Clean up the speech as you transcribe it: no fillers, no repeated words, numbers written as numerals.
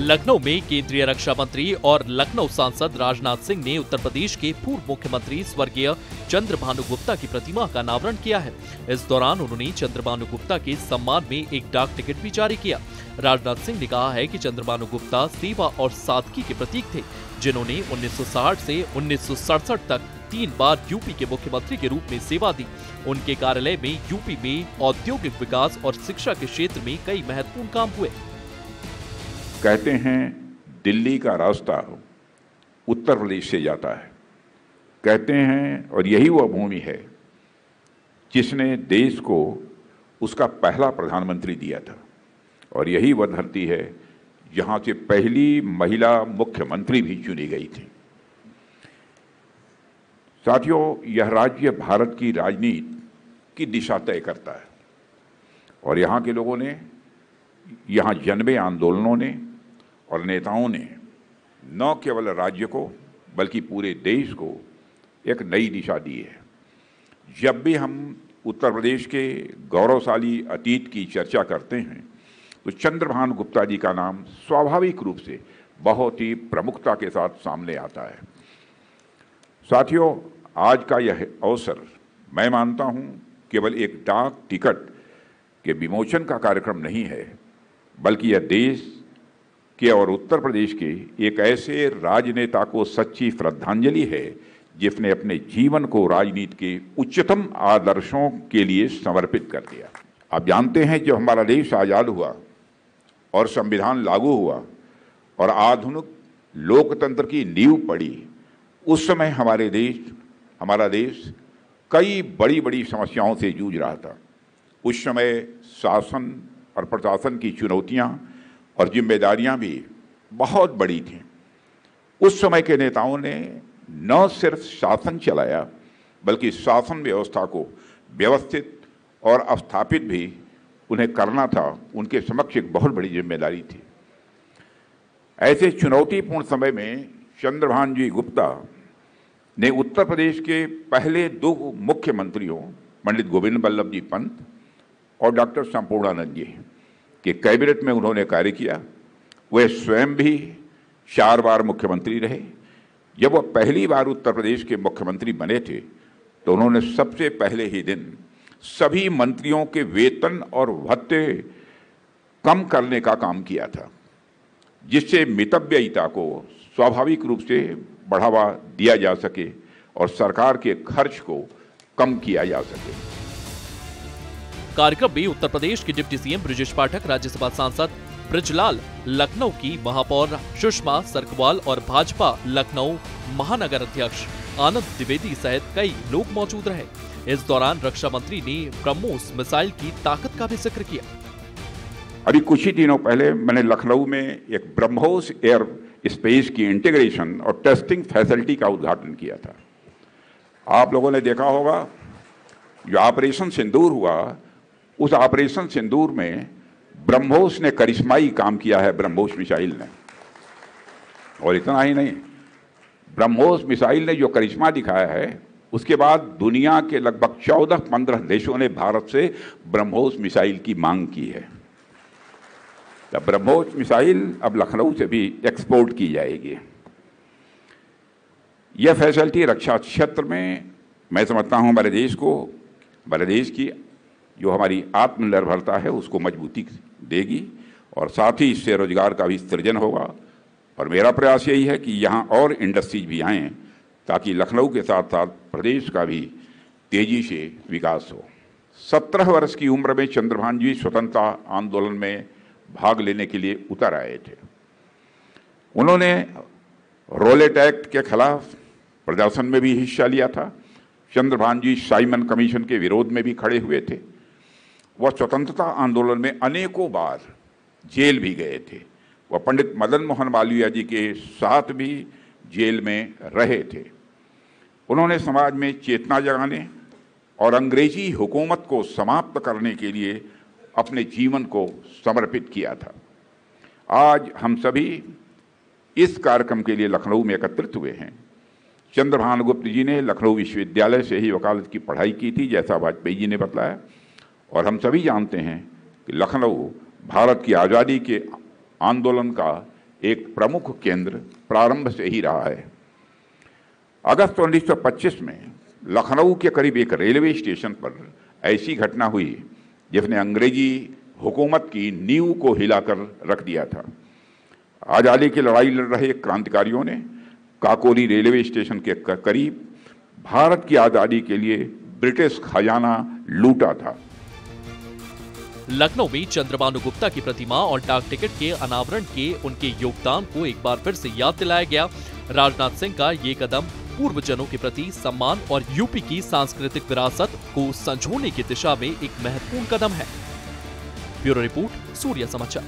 लखनऊ में केंद्रीय रक्षा मंत्री और लखनऊ सांसद राजनाथ सिंह ने उत्तर प्रदेश के पूर्व मुख्यमंत्री स्वर्गीय चंद्रभानु गुप्ता की प्रतिमा का अनावरण किया है। इस दौरान उन्होंने चंद्रभानु गुप्ता के सम्मान में एक डाक टिकट भी जारी किया। राजनाथ सिंह ने कहा है कि चंद्रभानु गुप्ता सेवा और सादगी के प्रतीक थे, जिन्होंने 1960 से 1967 तक 3 बार यूपी के मुख्यमंत्री के रूप में सेवा दी। उनके कार्यालय में यूपी में औद्योगिक विकास और शिक्षा के क्षेत्र में कई महत्वपूर्ण काम हुए। कहते हैं दिल्ली का रास्ता उत्तर प्रदेश से जाता है। कहते हैं और यही वह भूमि है जिसने देश को उसका पहला प्रधानमंत्री दिया था, और यही वह धरती है जहां से पहली महिला मुख्यमंत्री भी चुनी गई थी। साथियों, यह राज्य भारत की राजनीति की दिशा तय करता है, और यहाँ के लोगों ने, यहाँ जन्मे आंदोलनों ने और नेताओं ने न केवल राज्य को बल्कि पूरे देश को एक नई दिशा दी है। जब भी हम उत्तर प्रदेश के गौरवशाली अतीत की चर्चा करते हैं तो चंद्रभानु गुप्ता जी का नाम स्वाभाविक रूप से बहुत ही प्रमुखता के साथ सामने आता है। साथियों, आज का यह अवसर मैं मानता हूं केवल एक डाक टिकट के विमोचन का कार्यक्रम नहीं है, बल्कि यह देश के और उत्तर प्रदेश के एक ऐसे राजनेता को सच्ची श्रद्धांजलि है जिसने अपने जीवन को राजनीति के उच्चतम आदर्शों के लिए समर्पित कर दिया। आप जानते हैं, जब हमारा देश आज़ाद हुआ और संविधान लागू हुआ और आधुनिक लोकतंत्र की नींव पड़ी, उस समय हमारा देश कई बड़ी बड़ी समस्याओं से जूझ रहा था। उस समय शासन और प्रशासन की चुनौतियां और जिम्मेदारियां भी बहुत बड़ी थीं। उस समय के नेताओं ने न सिर्फ शासन चलाया, बल्कि शासन व्यवस्था को व्यवस्थित और स्थापित भी उन्हें करना था। उनके समक्ष एक बहुत बड़ी जिम्मेदारी थी। ऐसे चुनौतीपूर्ण समय में चंद्रभानु जी गुप्ता ने उत्तर प्रदेश के पहले 2 मुख्यमंत्रियों पंडित गोविंद बल्लभ जी पंत और डॉक्टर संपूर्णानंद जी के कैबिनेट में उन्होंने कार्य किया। वे स्वयं भी 4 बार मुख्यमंत्री रहे। जब वह पहली बार उत्तर प्रदेश के मुख्यमंत्री बने थे तो उन्होंने सबसे पहले ही दिन सभी मंत्रियों के वेतन और भत्ते कम करने का काम किया था, जिससे मितव्ययिता को स्वाभाविक रूप से बढ़ावा दिया जा सके और सरकार के खर्च को कम किया जा सके। कार्यक्रम में उत्तर प्रदेश के डिप्टी सीएम ब्रजेश पाठक, राज्यसभा सांसद ब्रजलाल, लखनऊ की महापौर सुषमा सरकवाल और भाजपा लखनऊ महानगर अध्यक्ष आनंद द्विवेदी सहित कई लोग मौजूद रहे। इस दौरान रक्षा मंत्री ने ब्रह्मोस मिसाइल की ताकत का भी जिक्र किया। अभी कुछ ही दिनों पहले मैंने लखनऊ में एक ब्रह्मोस एयर स्पेस की इंटीग्रेशन और टेस्टिंग फैसिलिटी का उद्घाटन किया था। आप लोगों ने देखा होगा, जो ऑपरेशन सिंदूर हुआ, उस ऑपरेशन सिंदूर में ब्रह्मोस ने करिश्माई काम किया है, ब्रह्मोस मिसाइल ने। और इतना ही नहीं, ब्रह्मोस मिसाइल ने जो करिश्मा दिखाया है, उसके बाद दुनिया के लगभग 14-15 देशों ने भारत से ब्रह्मोस मिसाइल की मांग की है। तब ब्रह्मोस मिसाइल अब लखनऊ से भी एक्सपोर्ट की जाएगी। यह फैसिलिटी रक्षा क्षेत्र में मैं समझता हूं हमारे देश की जो हमारी आत्मनिर्भरता है उसको मजबूती देगी, और साथ ही इससे रोजगार का भी सृजन होगा। और मेरा प्रयास यही है कि यहाँ और इंडस्ट्रीज भी आएँ ताकि लखनऊ के साथ साथ प्रदेश का भी तेजी से विकास हो। 17 वर्ष की उम्र में चंद्रभानु जी स्वतंत्रता आंदोलन में भाग लेने के लिए उतर आए थे। उन्होंने रोलेट एक्ट के खिलाफ प्रदर्शन में भी हिस्सा लिया था। चंद्रभानु जी साइमन कमीशन के विरोध में भी खड़े हुए थे। वह स्वतंत्रता आंदोलन में अनेकों बार जेल भी गए थे। वह पंडित मदन मोहन मालवीय जी के साथ भी जेल में रहे थे। उन्होंने समाज में चेतना जगाने और अंग्रेजी हुकूमत को समाप्त करने के लिए अपने जीवन को समर्पित किया था। आज हम सभी इस कार्यक्रम के लिए लखनऊ में एकत्रित हुए हैं। चंद्रभानु गुप्ता जी ने लखनऊ विश्वविद्यालय से ही वकालत की पढ़ाई की थी, जैसा वाजपेयी जी ने बताया, और हम सभी जानते हैं कि लखनऊ भारत की आज़ादी के आंदोलन का एक प्रमुख केंद्र प्रारंभ से ही रहा है। अगस्त 1925 में लखनऊ के करीब एक रेलवे स्टेशन पर ऐसी घटना हुई जिसने अंग्रेजी हुकूमत की नींव को हिलाकर रख दिया था। आज़ादी की लड़ाई लड़ रहे क्रांतिकारियों ने काकोरी रेलवे स्टेशन के करीब भारत की आज़ादी के लिए ब्रिटिश खजाना लूटा था। लखनऊ में चंद्रभानु गुप्ता की प्रतिमा और डाक टिकट के अनावरण के उनके योगदान को एक बार फिर से याद दिलाया गया। राजनाथ सिंह का ये कदम पूर्वजनों के प्रति सम्मान और यूपी की सांस्कृतिक विरासत को संजोने की दिशा में एक महत्वपूर्ण कदम है। ब्यूरो रिपोर्ट, सूर्य समाचार।